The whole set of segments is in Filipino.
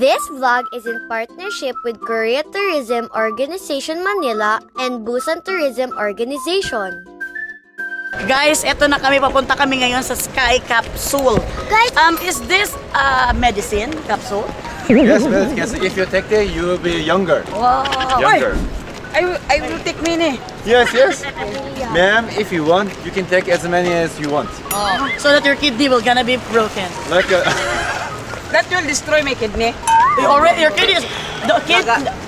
This vlog is in partnership with Korea Tourism Organization Manila and Busan Tourism Organization. Guys, eto na kami. Papunta kami ngayon sa Sky Capsule. Guys, is this medicine capsule? Yes, medicine. If you take it, you will be younger. Wow. Younger. I will take mini. Yes, yes. Ma'am, if you want, you can take as many as you want. Oh, so that your kidney will gonna be broken. Like a That will destroy my kidney. Your kidney is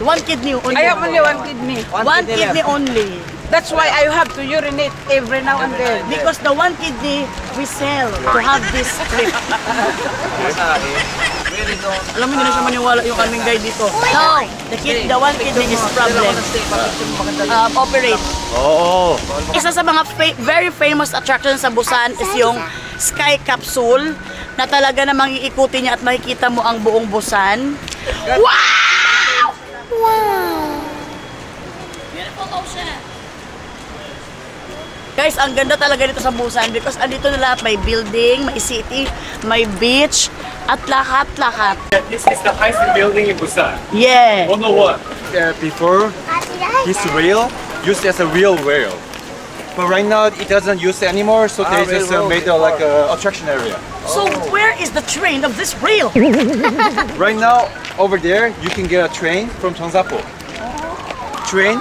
one kidney only. I have only one kidney. One kidney only. That's why I have to urinate every now and then. Because the one kidney we sell to have this trip. Alam mo, hindi na siya maniwala yung aming guide dito. No, the one kidney is problem. Operate. Oh. Isa sa mga very famous attractions sa Busan is yung Sky Capsule na talaga namang iikutin niya at makikita mo ang buong Busan. Wow! wow! Beautiful ocean. Guys, ang ganda talaga dito sa Busan because andito na lahat. May building, may city, may beach, at lahat-lahat. This is the highest building in Busan. Yeah. On the what? Before, this whale used as a real whale. But right now, it doesn't use it anymore, so they just made like an attraction area. So where is the train of this rail? Right now, over there, you can get a train from Cheongsapo. Train,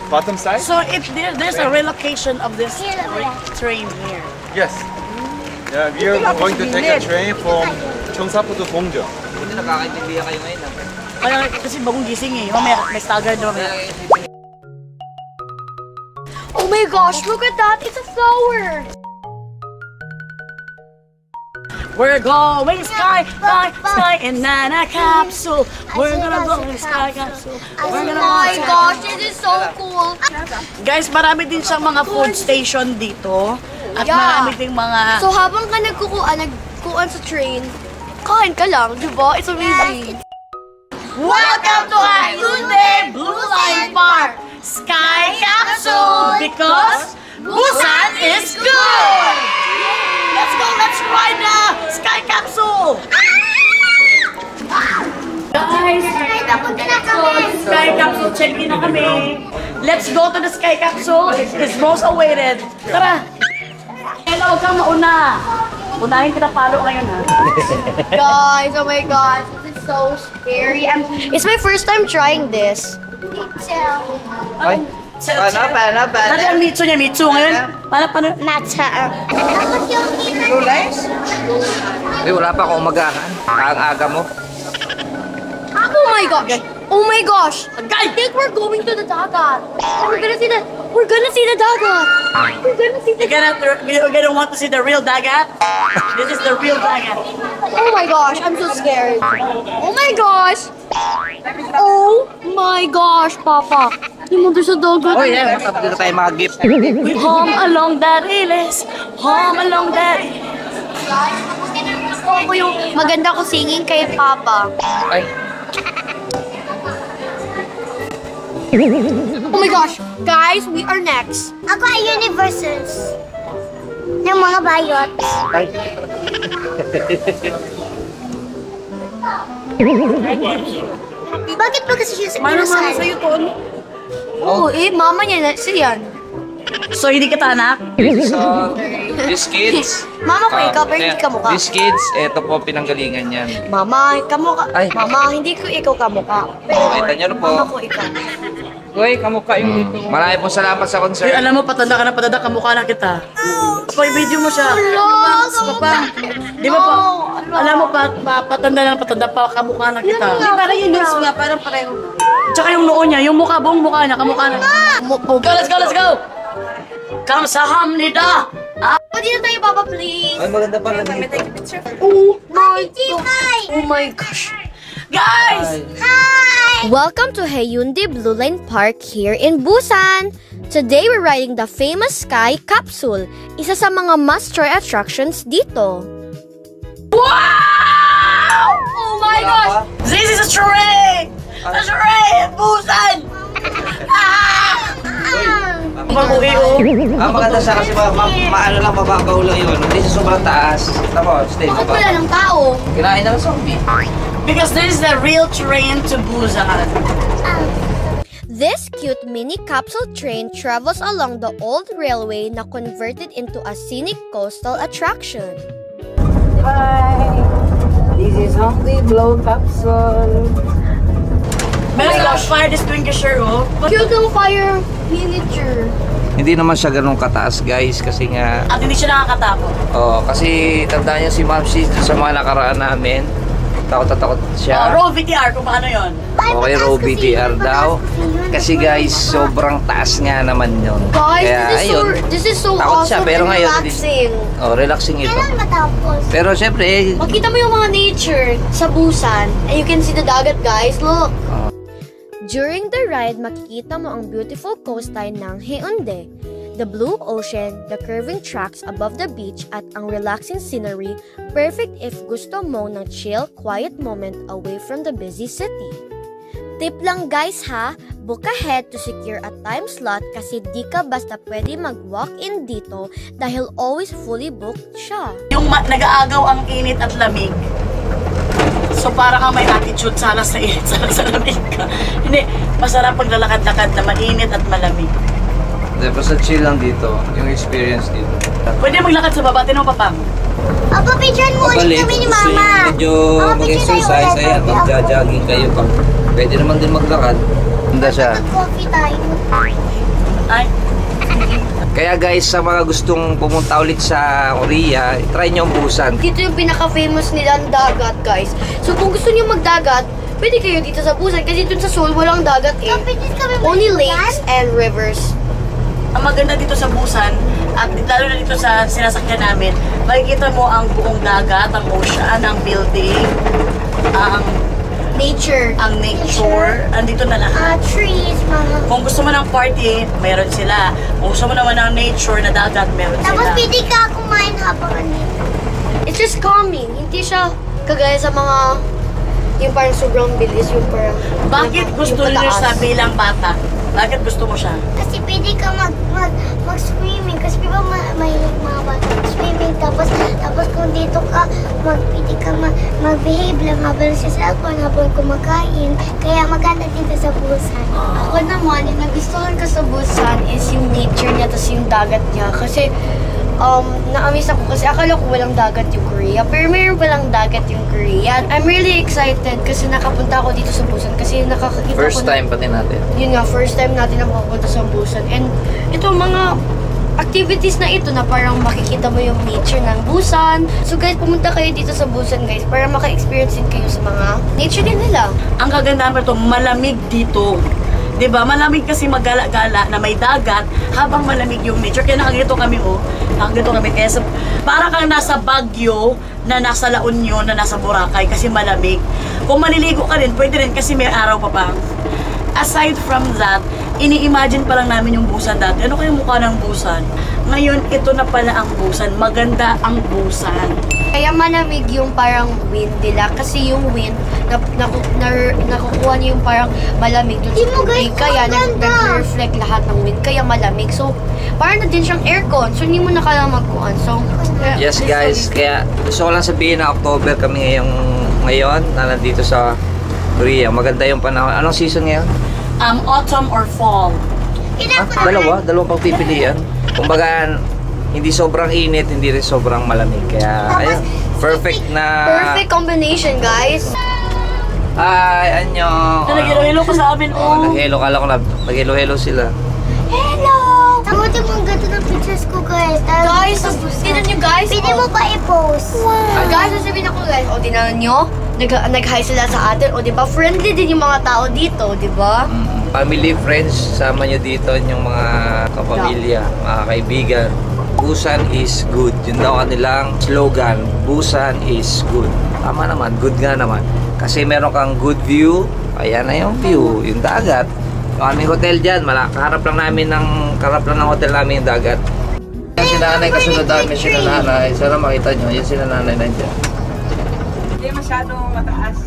bottom side. So there's a relocation of this train here. Yes. Yeah, we are going to take a train from Cheongsapo to Gongjeong. Hindi nakakaintindihan kayo ngayon. Kaya kasi bagong gising eh. Mamaya may staggered na mamaya. Oh my gosh, look at that! It's a flower! We're going sky in Nana Capsule. We're gonna go in Sky Capsule. We're gonna Oh my go. gosh, this is so cool! Guys, marami din siyang mga food station dito. At Yeah. marami ding mga... So habang ka nagkukuan sa train, kain ka lang, di ba? It's amazing! Welcome to Hyundai Blue Line Park Sky Capsule because Busan is good! Let's go, let's ride the Sky Capsule! Guys, Sky Capsule, check in na kami. Let's go to the Sky Capsule. It's most awaited. Tara! Hello, huwag kang mauna. Unahin kita palo ngayon ha. Guys, oh my gosh, this is so scary. It's my first time trying this. Ay, paano? Dati ang Mitsu niya, Mitsu ngayon. Paano? Matcha. Two lives? Wala pa akong umagahan. Ang aga mo. Oh my gosh! Oh my gosh! I think we're going to the dagat. We're gonna see the dagat. We're gonna see the You're gonna want to see the real dagat? This is the real dagat. Oh my gosh, I'm so scared. Oh my gosh! Oh my gosh, Papa. Yung there's a dagat. Oh yeah, tapos dito tayo mga gift. We home along that riles. Home along that. Gusto ko yung maganda ko singing kay Papa. Ay, Oh my gosh, guys, we are next. Ako ay universes. Ng mga bayot. ay. Bakit ba kasi siya sa Mano kinasal? sa'yo to? Oo, mama niya, siya yan. So hindi kita anak? So, these kids, Mama ko, ikaw, pero hindi ka mukha. these kids, eto po pinanggalingan yan. Mama, kamukha. Ay. Mama, hindi ko ikaw kamukha. Pero, Kita niyo na po. mama ko ikaw. Uy, kamukha yung dito. Marami po salamat sa Uy, concert. alam mo, patanda ka na patanda, kamukha na kita. Papa, i-video mo siya. Papa, di ba pa? Alam mo, patanda na patanda pa, kamukha na kita. Parang yung news nga, parang pareho. Tsaka yung noo niya, yung mukha, buong mukha niya, kamukha na. Let's go, let's go! Kamsahamnida! Pwede na tayo, Papa, please. Ay, maganda pala dito. Oh my gosh. Oh my gosh. Guys! Welcome to Hyundai Blue Line Park here in Busan. Today we're riding the famous Sky Capsule, isa sa mga must-try attractions dito. Wow! Oh my gosh! This is a charade! A charade! Busan! Pag-uwi-o. Maganda siya kasi maano lang, mababaw lang yun. Hindi siya sobrang taas. Tapos, stay Bakit baba. wala ng tao? Kinain na ng zombie. Because this is the real train to Busan. This cute mini capsule train travels along the old railway na converted into a scenic coastal attraction. Hi! This is Hongdae Blow Capsule. Meron silang fire distinguisher, oh. Cute ang fire miniature. Hindi naman siya ganun kataas guys kasi nga At hindi siya nakakatakot. kasi tandaan niyo si Ma'am si sa mga nakaraan namin takot na takot siya. Row VTR, kung paano yun? Okay, Row BTR daw. Kasi guys, sobrang taas nga naman yun. Guys, Kaya, ayun, this is so takot siya, awesome pero and ngayon, relaxing. relaxing ito. Kailan matapos? Pero syempre, Makita mo yung mga nature sa Busan. And you can see the dagat, guys. Look. During the ride, makikita mo ang beautiful coastline ng Haeundae, the blue ocean, the curving tracks above the beach, at ang relaxing scenery, perfect if gusto mo ng chill, quiet moment away from the busy city. Tip lang guys ha, book ahead to secure a time slot kasi di ka basta pwede mag-walk-in dito dahil always fully booked siya. Yung nag-aagaw ang init at lamig. So para kang may attitude, sana sa init, sana sa lamig ka. Hindi, masarap paglalakad-lakad na mainit at malamig. basta chill lang dito, yung experience dito. Pwede maglakad sa baba, tinong papang. Papa, picture mo ulit kami ni Mama. Medyo Papa, picture tayo mag-exercise, ulit. ayan, mag-jogging kayo pa. Pwede naman din maglakad. Ganda siya. Mag-coffee tayo. Ay, Kaya guys, sa mga gustong pumunta ulit sa Korea, try nyo ang Busan. Dito yung pinaka-famous nilang dagat, guys. So kung gusto niyo magdagat, pwede kayo dito sa Busan kasi dun sa Seoul walang dagat eh. Pwede kami Only mag-plan? lakes and rivers. ang maganda dito sa Busan, at lalo na dito sa sinasakyan namin, makikita mo ang buong dagat, ang ocean, ang building, ang Nature. nature, andito na lahat. Trees, Mama. Kung gusto mo ng party, meron sila. Kung gusto mo naman ng nature na dagat, meron Tapos sila. pwede ka kumain habang ano. It's just calming. Hindi siya kagaya sa mga yung parang sobrang bilis, yung parang Bakit gusto yung nyo pataas. siya bilang bata? Bakit gusto mo siya? Kasi pwede ka mag-swimming. Kasi di ba mahilig mga bata mag-swimming. Tapos kung dito ka, pwede ka mag-behave lang habang sa cellphone, habang kumakain. Kaya maganda dito sa Busan. Ako naman, yung nagustuhan ko sa Busan is yung nature niya, tapos yung dagat niya. Kasi, na-amaze ako kasi akala ko walang dagat yung Korea. Pero mayroon palang dagat yung Korea. I'm really excited kasi nakapunta ako dito sa Busan. Kasi nakakakita First ko time pati natin. Yun nga, first time natin na makapunta sa Busan. And ito, mga activities na ito na parang makikita mo yung nature ng Busan. So guys, pumunta kayo dito sa Busan guys para maka-experience din kayo sa mga nature din nila. Ang kagandahan pa ito, malamig dito. 'Di ba? Malamig kasi maggala-gala na may dagat habang malamig yung nature. Kaya nakagito kami, nakagito kami. Kaya para kang nasa Baguio, na nasa La Union, na nasa Boracay kasi malamig. Kung maliligo ka rin, pwede rin kasi may araw pa pa. Aside from that, ini-imagine pa lang namin yung Busan dati. Ano kaya mukha ng Busan? Ngayon, ito na pala ang Busan. Maganda ang Busan. Kaya malamig yung parang wind nila kasi yung wind nakukuha niya yung parang malamig dun sa tubig. Kaya nag-reflect lahat ng wind kaya malamig. So parang na din siyang aircon. So hindi mo na kailangan magkuhan. So Yes guys, kaya gusto ko lang sabihin na October kami ngayon na nandito sa Korea. Maganda yung panahon. Anong season ngayon? Autumn or fall. Dalawang pagpipilian. Kumbaga, hindi sobrang init, hindi rin sobrang malamig. Kaya, ayun, perfect na... perfect combination, guys. Ay, anyo. Nag-hello ka sa amin, Nag-hello, kala ko nag-hello sila. Hello! Buti mong ganda ng pictures ko, guys. Guys, tinan nyo guys. Pwede mo pa i-post. Guys, sasabihin ako guys. O, tinan nyo. Nag-hi sila sa atin. O, diba? Friendly din yung mga tao dito, diba? Family, friends, sama nyo dito yung mga kapamilya, mga kaibigan. Busan is good. Yun daw kanilang slogan. Busan is good. Tama naman, good nga naman. Kasi meron kang good view. Ayan na yung view, yung dagat. Yung aming hotel dyan, kaharap lang ng hotel namin yung dagat. Yan si nanay, kasunod namin si nanay. Sana makita nyo, yan si nanay nandiyan. Hindi masyadong mataas.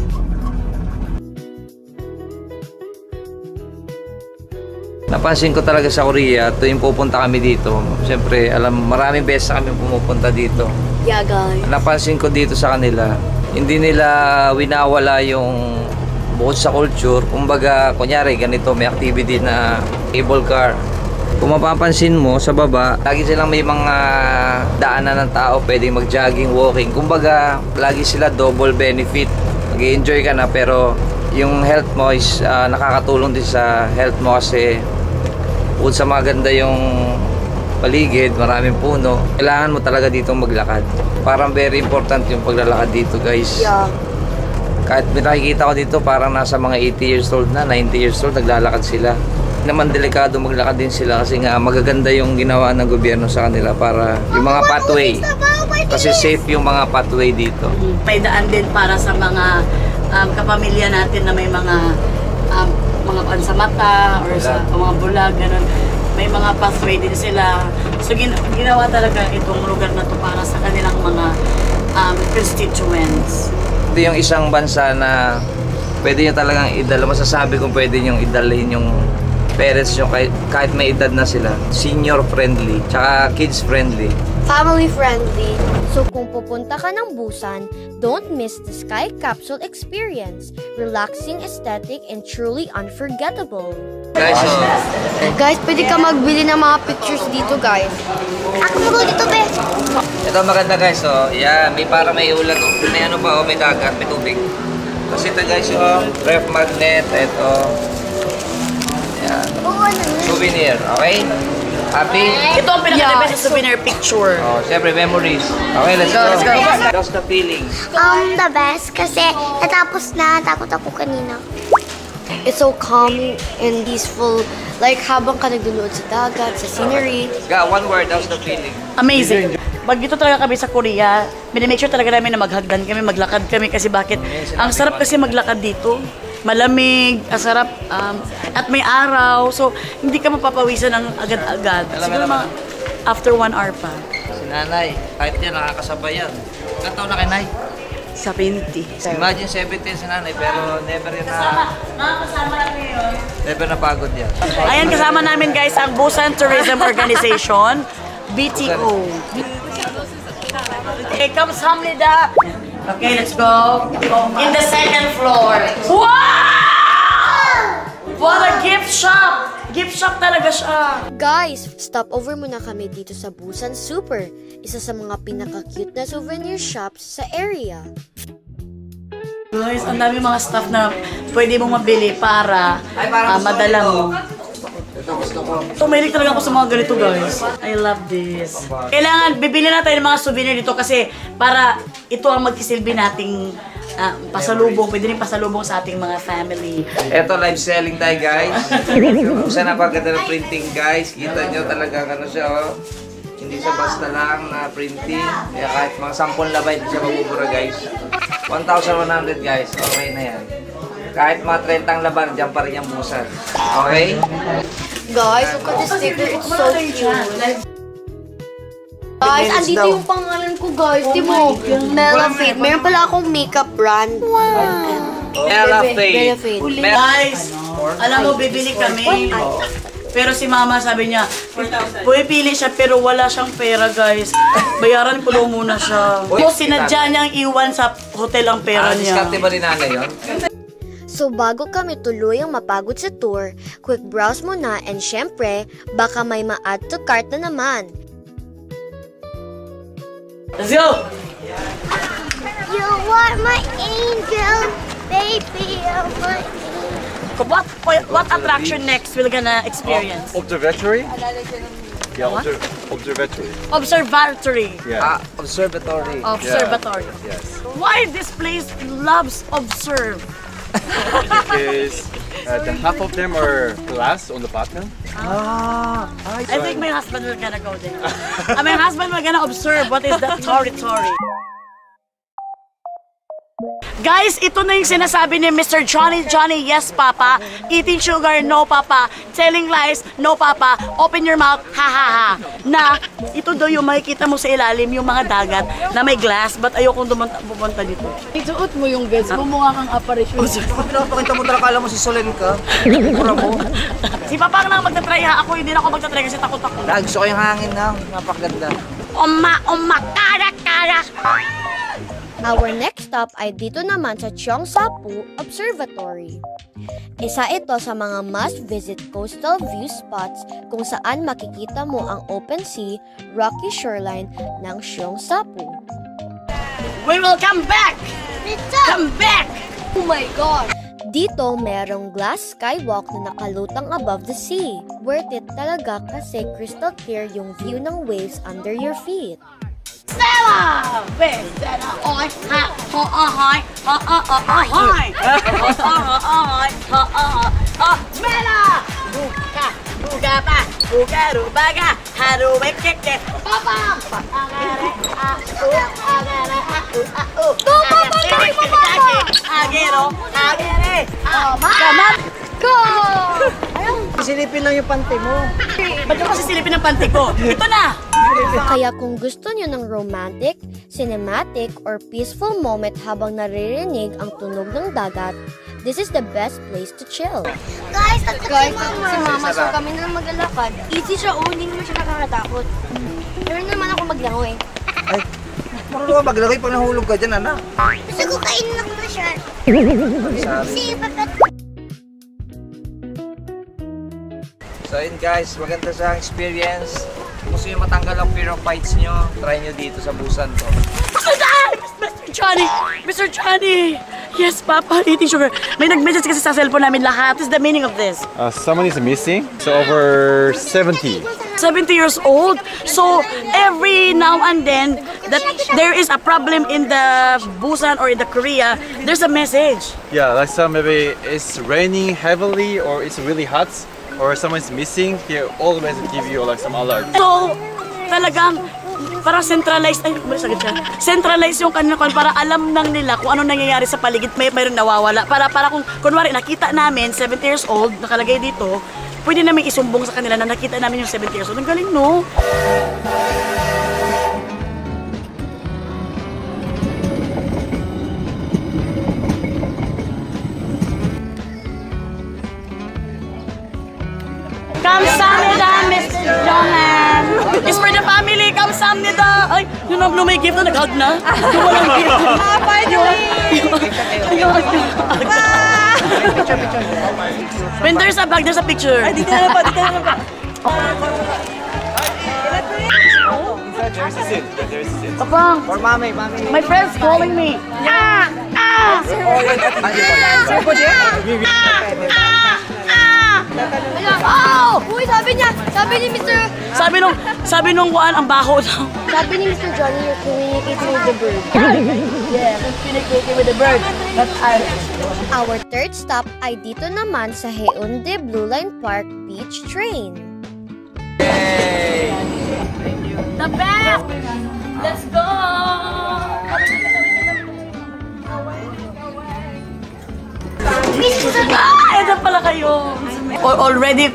Napansin ko talaga sa Korea, tuwing pupunta kami dito. Siyempre, maraming beses kami pumupunta dito. Yeah, guys. Napansin ko dito sa kanila, hindi nila winawala yung bukod sa culture. Kumbaga, kunyari, ganito, may activity na cable car. Kung mapapansin mo sa baba, lagi silang may mga daanan ng tao, pwedeng mag-jogging, walking. Kumbaga, lagi sila double benefit. Mag-enjoy ka na, pero yung health mo is nakakatulong din sa health mo kasi bukod sa maganda yung paligid, maraming puno, kailangan mo talaga dito maglakad. Parang very important yung paglalakad dito, guys. Yeah. Kahit nakikita ko dito, parang nasa mga 80 years old na, 90 years old, naglalakad sila. Naman delikado maglakad din sila kasi nga magaganda yung ginawa ng gobyerno sa kanila para yung mga pathway. Kasi safe yung mga pathway dito. May daan din para sa mga kapamilya natin na may mga pansamata or sa mga bulag, ganun. May mga pathway din sila. So ginawa talaga itong lugar na to para sa kanilang mga constituents. Ito yung isang bansa na pwede nyo talagang idala. Masasabi kung pwede nyo idalhin yung parents nyo kahit may edad na sila. Senior friendly, tsaka kids friendly. Family friendly. So kung pupunta ka ng Busan, don't miss the Sky Capsule experience. Relaxing, aesthetic, and truly unforgettable. Guys, so, Guys, pwede ka magbili ng mga pictures dito, guys. Ako mo dito, be. ito maganda guys, so, yeah, may para may ulan, may ano pa, may dagat, may tubig. Kasi ito guys, yung ref magnet, ito. Yan. Souvenir, okay? Happy? Ito ang pinaka-the best souvenir picture. Oh, siyempre, memories. Okay, let's go. How's the feelings? The best kasi natakot ako kanina. It's so calming and peaceful. Like, habang ka nagdulood sa dagat, sa scenery. Got one word, how's the feeling? Amazing. Pag dito talaga kami sa Korea, minimake sure talaga namin na maghagdan kami, maglakad kami kasi bakit? Ang sarap kasi maglakad dito. Malamig, ang sarap, at may araw. So, hindi ka mapapawisan ng agad-agad. Siguro mga after 1 hour pa. Si nanay, kahit yan, nakakasabay yan. Ilan taon na kay nay? Sa 20. Imagine 17 si nanay, pero never yan Kasama namin yun. never napagod yan. Ayan, kasama namin guys ang Busan Tourism Organization, BTO. Okay, kamsahamnida. Okay, let's go. In the second floor. Wow! What a gift shop! Gift shop talaga siya. Guys, stop over muna kami dito sa Busan Super, isa sa mga pinaka-cute na souvenir shops sa area. Guys, ang dami mga stuff na pwede mong mabili para madala mo. So, mahilig talaga ako sa mga ganito, guys. I love this. Kailangan, bibili na tayo ng mga souvenir dito kasi para ito ang magsisilbi nating pasalubong. Pwede rin pasalubong sa ating mga family. Eto, live selling tayo, guys. Kung saan napaganda ng printing, guys. Kita nyo talaga ano siya, oh. Hindi siya basta lang na printing. Kaya kahit mga 10 labay, hindi siya mabubura, guys. 1,100, guys. Okay na yan. Kahit mga 30 laban, dyan pa rin yung Busan. Okay? Guys, look at the sticker. It's so cute. Guys, andito yung pangalan ko, guys. Di mo? Melafade. Meron pala akong makeup brand. Wow! Melafade. Guys, alam mo, bibili kami. Pero si mama sabi niya, pumipili siya pero wala siyang pera, guys. Bayaran ko daw muna siya. So, sinadya niyang iwan sa hotel ang pera niya. Diskarte ba rin nanay yun? So bago kami tuluyang mapagod sa tour, quick browse muna and syempre, baka may ma-add to cart na naman. Let's go! You are my angel, baby, you're my angel. What attraction next we're gonna experience? Observatory? Yeah, observatory. Observatory. Yeah. Observatory. Observatory. Yes. Why this place loves observe? Because the half of them are glass on the bottom. I think my husband will gonna go there. My husband will gonna observe what is that territory. Guys, ito na yung sinasabi ni Mr. Johnny, yes papa, eating sugar, no papa, telling lies, no papa, open your mouth, ha ha ha. Na, ito daw yung makikita mo sa ilalim, yung mga dagat na may glass, but ayokong pumunta dito. Isuot mo yung vest mo, mukha kang apparition. Pinapakita mo talaga, kala mo si Solen ka. Mura mo. Si papa ang magtatry ha, ako hindi na ako magtatry kasi takot ako. Gusto ko yung hangin na, napakaganda. Oma, kara. Our next stop ay dito naman sa Cheongsapu Observatory. Isa ito sa mga must-visit coastal view spots kung saan makikita mo ang open sea, rocky shoreline ng Cheongsapu. We will come back! Come back! Oh my God! Dito, merong glass skywalk na nakalutang above the sea. Worth it talaga kasi crystal clear yung view ng waves under your feet. Stella! Stella! Oy! Ha! Ho! Ahoy! Ha! Ahoy! Stella! Buka! Buka pa! Buka rubaga! Haru wekeke! Papa! Agare! Agare! Agero! Agere! Kaman! Go! Silipin lang yung panty mo. Ba't yung kasi silipin ang panty ko? Ito na! Kaya kung gusto nyo ng romantic, cinematic, or peaceful moment habang naririnig ang tunog ng dagat, this is the best place to chill. Guys, si Mama. So kami na maglalakad. Easy siya, hindi naman siya nakakatakot. Pero naman ako maglangoy. Ay, marunong ka maglagay pag nahulog ka dyan, anak. Gusto ko kainin ako na siya. Kasi pagkat... So yun guys, maganda sa experience. Kung gusto nyo matanggal ang fear of heights nyo, try nyo dito sa Busan to. Mr. Johnny! Mr. Johnny! Yes, Papa, eating sugar. May nag-message kasi sa cellphone namin lahat. What is the meaning of this? Someone is missing. So over 70. 70 years old. So every now and then that there is a problem in the Busan or in the Korea, there's a message. Yeah, like some maybe it's raining heavily or it's really hot or someone's missing. He always give you like some alert. So talagang parang centralized centralized yung kanila para alam nang nila kung ano nangyayari sa paligid, mayroong nawawala. Para kung kunwari nakita namin 70 years old nakalagay dito, pwede namin isumbong sa kanila na nakita namin yung 70 years old. Ang galing, no? Kamsahamnida, Mr. Johan! It's for the family! Kamsahamnida! Ay, yun ang may gift na nag-hug na. Yung walang gift. When there's a bag, there's a picture. Ay, dito na ba? Dito na ba? Kapang! Or mami. My friend's calling me. Ah! Ah! Oh! Uy, sabi ni Mr. Sabi nung kuan ang baho daw. Sabi ni Mr. Johnny, you're communicating with the bird. Yeah, communicating with the bird. But Our third stop ay dito naman sa Haeundae Blue Line Park Beach Train. Yay! the best! Let's go! Ito pala kayo. Already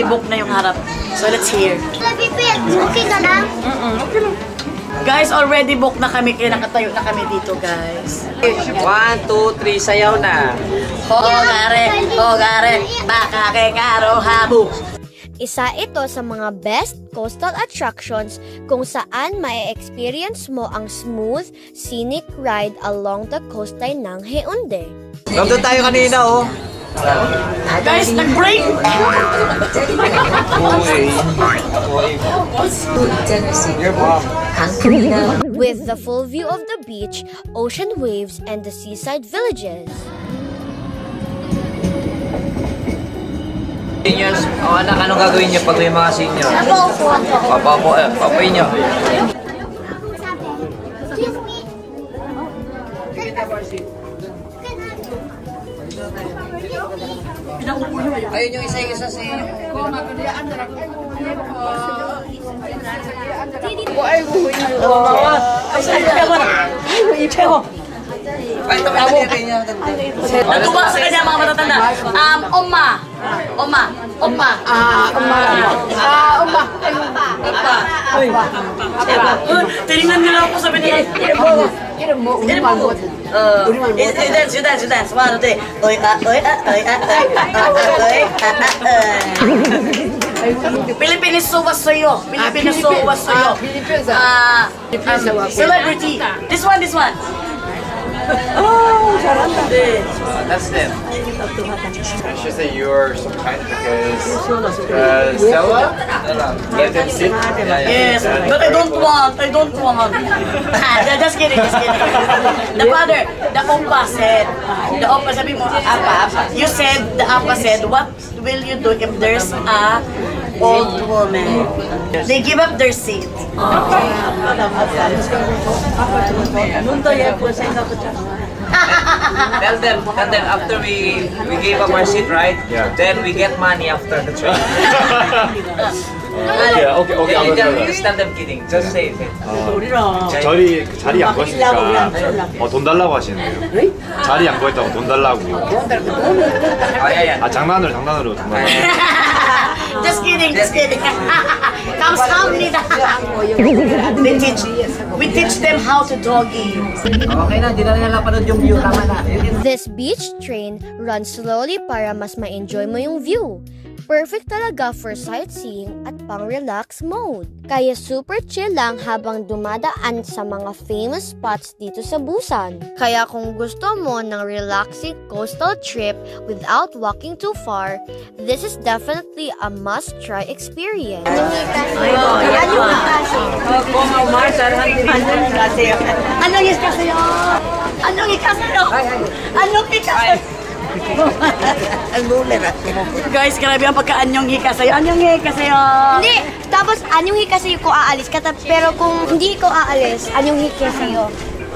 book na yung harap. So let's hear. Okay ka lang? Guys, already book na kami. Kaya nakatayo na kami dito, guys. 1, 2, 3, sayaw na. Hogare, baka kay karo habu. Isa ito sa mga best coastal attractions kung saan ma-experience mo ang smooth, scenic ride along the coastline ng Haeundae. Nandun tayo kanina, oh. Guys, nag-break! With the full view of the beach, ocean waves, and the seaside villages. Seniors, anak, anong gagawin niyo pag may mga seniors? Papain niyo. Excuse me. Ayun yung isa-isa sa inyo. Ay, tumatalit niya. Natuwa sa kanya mga matatanda. Oma. Tinignan nila ako, sabi nila. You dance. 1, 2, 3. Pilipinas suwas sa'yo. Celebrity. This one. Oh, sarap din. That's them. She said you're so kind because Stella let them sit. Yes, but I don't want. Just kidding. The father, the Oppa said, sabi mo, you said, the Oppa said, what will you do if there's a old woman? They give up their seat. Tell them after we gave up our seat, right? Yeah. Then we get money after the train. Yeah, okay, I will tell her. Just tell them kidding. Just say it. 저희 그 자리 안 구했으니까 돈 달라고 하시는데요. 자리 안 구했다고 돈 달라고. 아 장난으로 돈 달라고. Just kidding. Kamsahamnida. We teach them how to doggy. Okay na, di na nila panood yung view. Tama na. This beach train runs slowly para mas ma-enjoy mo yung view. Perfect talaga for sightseeing at pang-relax mode. Kaya super chill lang habang dumadaan sa mga famous spots dito sa Busan. Kaya kung gusto mo ng relaxing coastal trip without walking too far, this is definitely a must-try experience. Guys, grabe ang pagka-anyong hika sa'yo. Anyong hika sa'yo. Hindi, tapos anyong hika sa'yo ko aalis ka, pero kung hindi ko aalis, anyong hika sa'yo.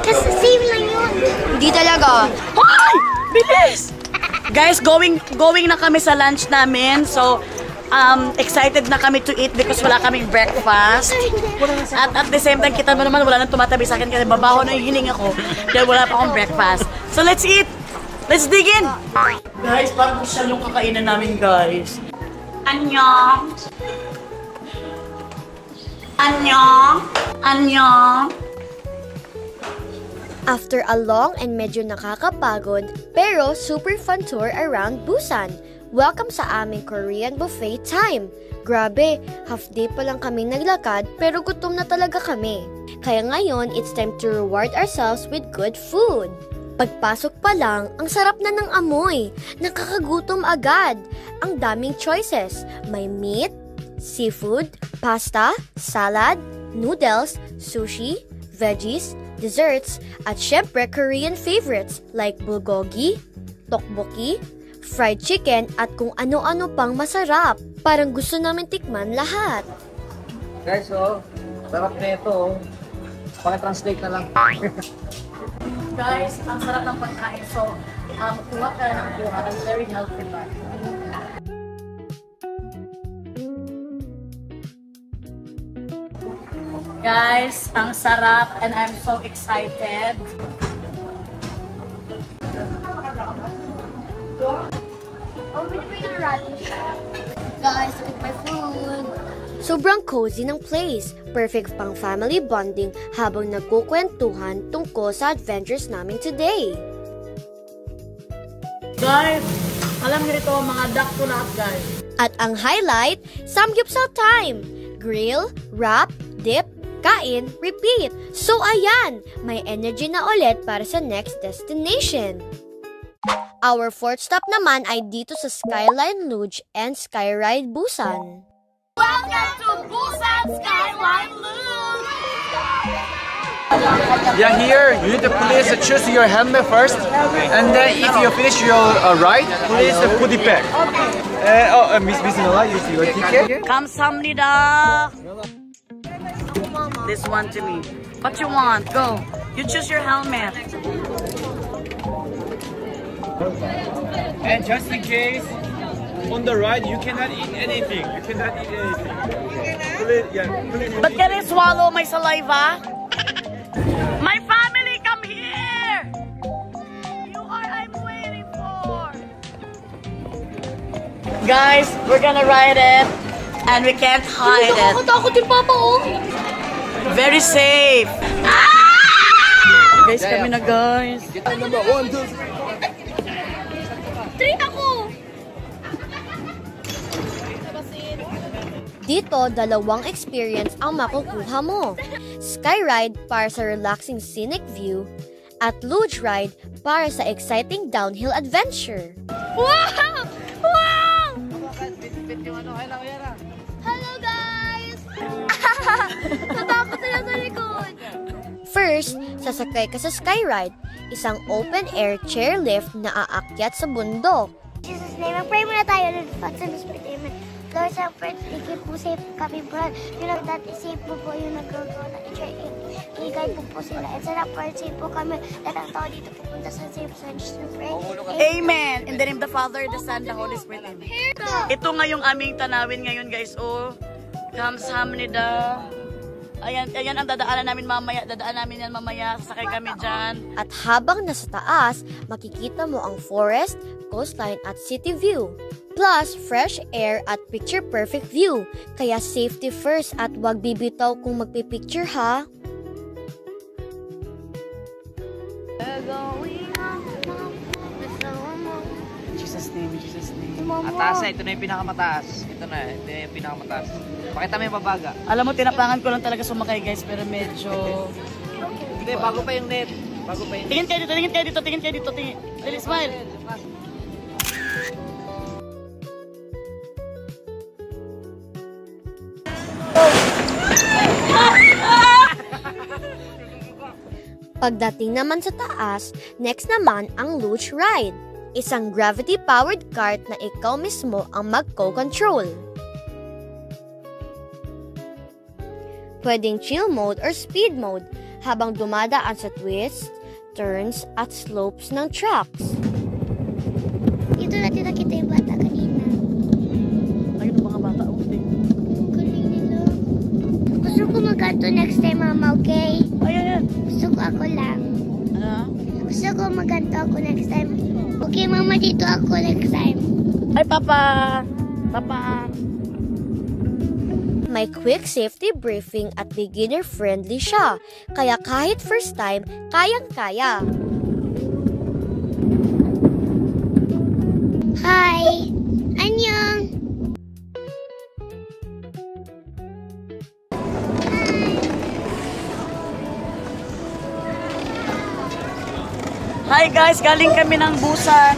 Kasi same lang yun. Hindi talaga. Hoy! Bilis! Guys, going na kami sa lunch namin. So, excited na kami to eat because wala kaming breakfast. At the same time, kita mo naman wala nang tumatabi sa akin kasi babaho na yung hiling ako dahil wala pa akong breakfast. So, let's eat! Let's dig in! Guys, parang social yung kakainan namin, guys. Annyeong! Annyeong! Annyeong! After a long and medyo nakakapagod pero super fun tour around Busan, welcome sa aming Korean buffet time. Grabe, half day pa lang kami naglakad pero gutom na talaga kami. Kaya ngayon, it's time to reward ourselves with good food. Pagpasok pa lang, ang sarap na ng amoy. Nakakagutom agad. Ang daming choices. May meat, seafood, pasta, salad, noodles, sushi, veggies, desserts, at syempre Korean favorites like bulgogi, tteokbokki, fried chicken, at kung ano-ano pang masarap. Parang gusto namin tikman lahat. Guys, sarap na ito. Paki-translate na lang. Guys, ang sarap ng pagkain. So, kuha ka ng kuha. It's very healthy pa. Guys, ang sarap and I'm so excited. Guys, look at my food. Sobrang cozy ng place. Perfect pang family bonding habang nagkukwentuhan tungkol sa adventures namin today. Guys, alam niyo ito, mga duck to lahat, guys. At ang highlight, samgyupsal time! Grill, wrap, dip, kain, repeat. So ayan, may energy na ulit para sa next destination. Our fourth stop naman ay dito sa Skyline Luge and Skyride Busan. Welcome to Busan Skyline Luge! Yeah, here you need to please choose your helmet first, and then if you finish your ride, please put it back. Miss Nola, use your ticket. Kamsahamnida. This one to me. What you want? Go. You choose your helmet. And just in case, on the ride you cannot eat anything. You cannot eat anything. Please. But can I swallow my saliva? My family, come here! You are I'm waiting for. Guys, we're gonna ride it and we can't hide it. Nakakatakot yung papa, oh! Very safe. Guys, kami na guys. 3 ako! Dito, dalawang experience ang makukuha mo. Skyride para sa relaxing scenic view, at luge ride para sa exciting downhill adventure. Wow! Wow! Hello guys! Natakot na sa likod. First, sasakay ka sa Skyride, isang open-air chairlift na aakyat sa bundok. Jesus name, mag-pray muna tayo. Lord, Son, Spirit, Amen. Lord, sa first, i-keep po safe kami, brad. Yung nagdati safe po po yung nag-go na i-guide po sila. And sa part, safe po kami. Lahat ang tao dito pupunta sa safe. So, just pray. Amen. In the name of the Father, the Son, the Holy Spirit. Amen. Ito nga yung aming tanawin ngayon, guys. Oh, kamsahamnida. Ayan ang dadaanan namin mamaya. Dadaan namin yan mamaya. Sasakay kami dyan. At habang nasa taas, makikita mo ang forest, coastline at city view. Plus, fresh air at picture-perfect view. Kaya safety first at wag bibitaw kung magpipicture ha. Jesus name, Jesus name. Mataas na, ito na yung pinakamataas. Ito na yung pinakamataas. Pakita mo yung babaga. Alam mo, tinapangan ko lang talaga sumakay, guys. Pero medyo... Hindi, bago pa yung net. Bago pa yung net. Tingin kayo dito, tingin kayo dito, tingin kayo dito. Dali, smile. Pagdating naman sa taas, next naman ang luge ride. Isang gravity-powered cart na ikaw mismo ang mag-co-control. Pwedeng chill mode or speed mode habang dumadaan sa twists, turns at slopes ng tracks. Dito natin nakita yung bata kanina. Ayun ang mga bata. Ang galing nila. Gusto ko magkanto next time, Mama, okay? Ayan. Gusto ko ako lang. Ano? Gusto ko magkanto ako next time. Okay, Mama, dito ako next time. Ay, Papa. Papa. May quick safety briefing at beginner-friendly siya, kaya kahit first time, kayang-kaya. Hi! Annyeong! Hi guys, galing kami ng Busan.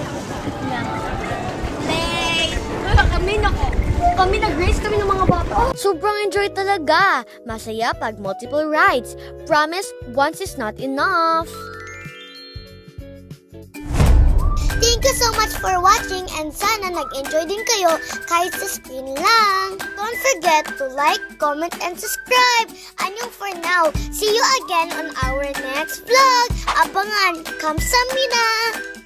Kami nag-race kami ng mga bata. Sobrang enjoy talaga. Masaya pag multiple rides. Promise, once is not enough. Thank you so much for watching and sana nag-enjoy din kayo kahit sa screen lang. Don't forget to like, comment, and subscribe. Anyong for now. See you again on our next vlog. Abangan. Kamsahamnida!